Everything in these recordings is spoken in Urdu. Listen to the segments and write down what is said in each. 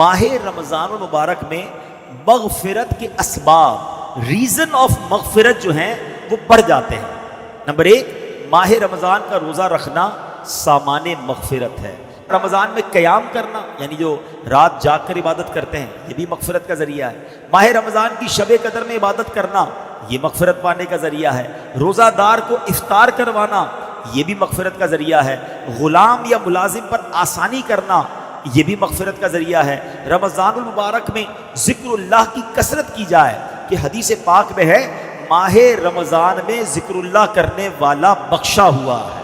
ماہ رمضان المبارک میں مغفرت کے اسباب، ریزن آف مغفرت جو ہیں وہ بڑھ جاتے ہیں۔ نمبر ایک، ماہ رمضان کا روزہ رکھنا سامان مغفرت ہے۔ رمضان میں قیام کرنا، یعنی جو رات جاگ کر عبادت کرتے ہیں، یہ بھی مغفرت کا ذریعہ ہے۔ ماہ رمضان کی شب قدر میں عبادت کرنا، یہ مغفرت پانے کا ذریعہ ہے۔ روزہ دار کو افطار کروانا، یہ بھی مغفرت کا ذریعہ ہے۔ غلام یا ملازم پر آسانی کرنا، یہ بھی مغفرت کا ذریعہ ہے۔ رمضان المبارک میں ذکر اللہ کی کثرت کی جائے کہ حدیث پاک میں ہے ماہ رمضان میں ذکر اللہ کرنے والا بخشا ہوا ہے،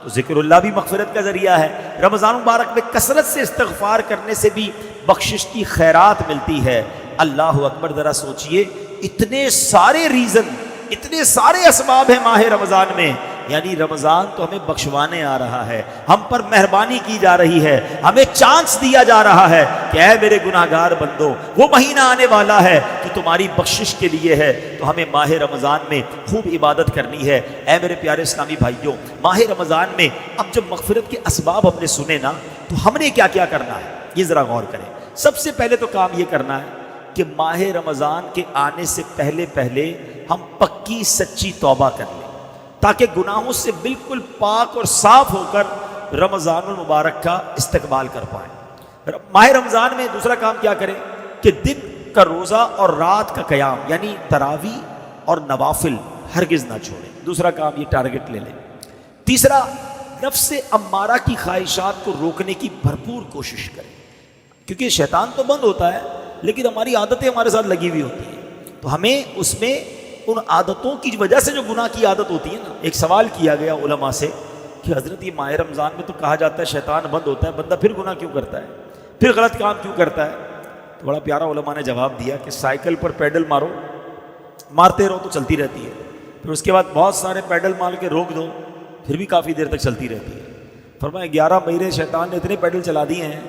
تو ذکر اللہ بھی مغفرت کا ذریعہ ہے۔ رمضان مبارک میں کثرت سے استغفار کرنے سے بھی بخشش کی خیرات ملتی ہے۔ اللہ اکبر، ذرا سوچئے، اتنے سارے ریزن، اتنے سارے اسباب ہیں ماہ رمضان میں، یعنی رمضان تو ہمیں بخشوانے آ رہا ہے، ہم پر مہربانی کی جا رہی ہے، ہمیں چانس دیا جا رہا ہے کہ اے میرے گناہگار بندو، وہ مہینہ آنے والا ہے کہ تمہاری بخشش کے لیے ہے، تو ہمیں ماہ رمضان میں خوب عبادت کرنی ہے۔ اے میرے پیارے اسلامی بھائیوں، ماہ رمضان میں اب جب مغفرت کے اسباب ہم نے سنے نا، تو ہم نے کیا کیا کرنا ہے یہ ذرا غور کریں۔ سب سے پہلے تو کام یہ کرنا ہے کہ ماہ رمضان کے آنے سے پہلے پہلے ہم پکی سچی توبہ کر لیں، تاکہ گناہوں سے بالکل پاک اور صاف ہو کر رمضان المبارک کا استقبال کر پائیں۔ ماہ رمضان میں دوسرا کام کیا کریں کہ دن کا روزہ اور رات کا قیام، یعنی تراویح اور نوافل ہرگز نہ چھوڑیں۔ دوسرا کام یہ ٹارگٹ لے لیں۔ تیسرا، نفس امارہ کی خواہشات کو روکنے کی بھرپور کوشش کریں، کیونکہ شیطان تو بند ہوتا ہے لیکن ہماری عادتیں ہمارے ساتھ لگی ہوئی ہوتی ہیں، تو ہمیں اس میں ان عادتوں کی وجہ سے جو گناہ کی عادت ہوتی ہے نا۔ ایک سوال کیا گیا علماء سے کہ حضرت یہ ماہ رمضان میں تو کہا جاتا ہے شیطان بند ہوتا ہے، بندہ پھر گناہ کیوں کرتا ہے، پھر غلط کام کیوں کرتا ہے؟ تو بڑا پیارا علماء نے جواب دیا کہ سائیکل پر پیڈل مارو، مارتے رہو تو چلتی رہتی ہے، پھر اس کے بعد بہت سارے پیڈل مار کے روک دو، پھر بھی کافی دیر تک چلتی رہتی ہے۔ فرمایا 11 مہینے شیطان نے اتنے پیڈل چلا دیے ہیں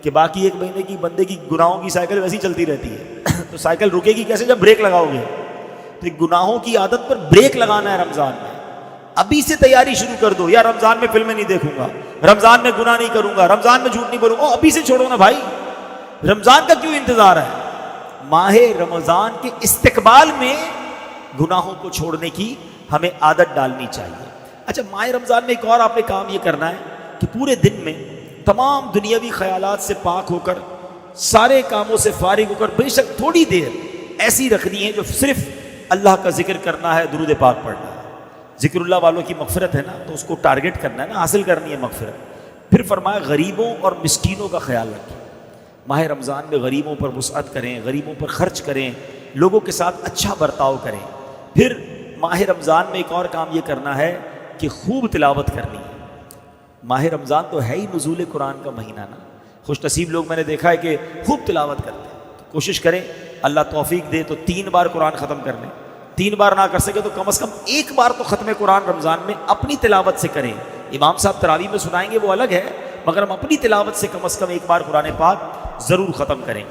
کہ باقی 1 مہینے کی بندے کی گناہوں کی سائیکل ویسی چلتی رہتی ہے۔ تو سائیکل رکے گی کیسے جب بریک لگاؤ گے؟ تو گناہوں کی عادت پر بریک لگانا ہے رمضان میں۔ ابھی سے تیاری شروع کر دو، یا رمضان میں فلمیں نہیں دیکھوں گا، رمضان میں گناہ نہیں کروں گا، رمضان میں جھوٹ نہیں بولوں گا۔ ابھی سے چھوڑو نا بھائی، رمضان کا کیوں انتظار ہے؟ ماہ رمضان کے استقبال میں گناہوں کو چھوڑنے کی ہمیں عادت ڈالنی چاہیے۔ اچھا، ماہ رمضان میں ایک اور آپ نے کام یہ کرنا ہے کہ پورے دن میں تمام دنیاوی خیالات سے پاک ہو کر، سارے کاموں سے فارغ ہو کر، بے شک تھوڑی دیر ایسی رکھنی ہے جو صرف اللہ کا ذکر کرنا ہے، درود پاک پڑھنا ہے۔ ذکر اللہ والوں کی مغفرت ہے نا، تو اس کو ٹارگٹ کرنا ہے نا، حاصل کرنی ہے مغفرت۔ پھر فرمایا غریبوں اور مسکینوں کا خیال رکھیں۔ ماہ رمضان میں غریبوں پر وسعت کریں، غریبوں پر خرچ کریں، لوگوں کے ساتھ اچھا برتاؤ کریں۔ پھر ماہ رمضان میں ایک اور کام یہ کرنا ہے کہ خوب تلاوت کرنی ہے۔ ماہ رمضان تو ہے ہی نزول قرآن کا مہینہ نا، خوش نصیب لوگ میں نے دیکھا ہے کہ خوب تلاوت کرتے ہیں، تو کوشش کریں اللہ توفیق دے تو 3 بار قرآن ختم کر لیں۔ 3 بار نہ کر سکے تو کم از کم 1 بار تو ختم قرآن رمضان میں اپنی تلاوت سے کریں۔ امام صاحب تراویح میں سنائیں گے وہ الگ ہے، مگر ہم اپنی تلاوت سے کم از کم 1 بار قرآن پاک ضرور ختم کریں۔